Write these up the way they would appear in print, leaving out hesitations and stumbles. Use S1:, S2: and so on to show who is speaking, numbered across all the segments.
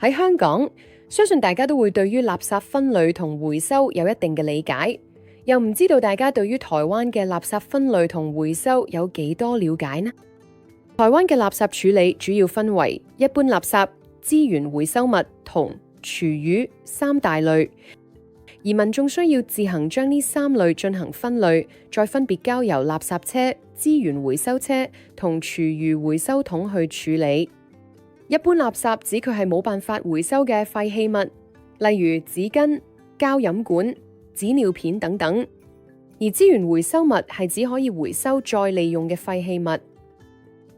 S1: 喺香港，相信大家都會對於垃圾分類同回收有一定嘅理解，又唔知道大家對於台灣嘅垃圾分類同回收有幾多了解呢？台灣嘅垃圾處理主要分為一般垃圾、資源回收物同廚餘三大類，而民眾需要自行將呢三類進行分類，再分別交由垃圾車、資源回收車同廚餘回收桶去處理。一般垃圾指佢係冇辦法回收嘅廢棄物，例如紙巾、膠飲管、紙尿片等等；而資源回收物係指可以回收再利用嘅廢棄物。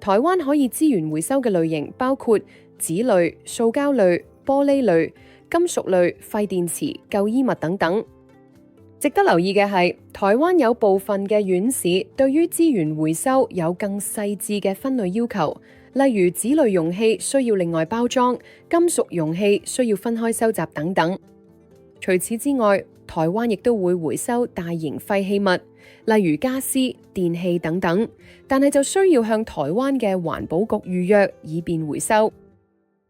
S1: 台灣可以資源回收嘅類型包括紙類、塑膠類、玻璃類、金屬類、廢電池、舊衣物等等。值得留意嘅係，台灣有部分嘅縣市對於資源回收有更細緻嘅分類要求，例如紙類容器需要另外包裝，金屬容器需要分開收集等等。除此之外，台灣亦都會回收大型廢棄物，例如家私、電器等等，但係就需要向台灣嘅環保局預約，以便回收。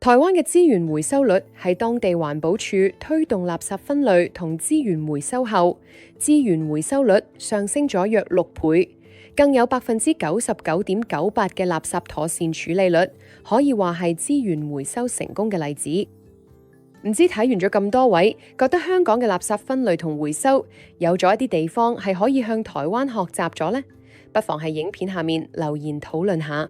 S1: 台灣嘅資源回收率係當地環保署推動垃圾分類同資源回收後，資源回收率上升咗約6倍，更有99.98%嘅垃圾妥善處理率，可以話係資源回收成功嘅例子。唔知睇完咗咁多位，覺得香港嘅垃圾分類同回收有咗一啲地方係可以向台灣學習咗呢？不妨喺影片下面留言討論下。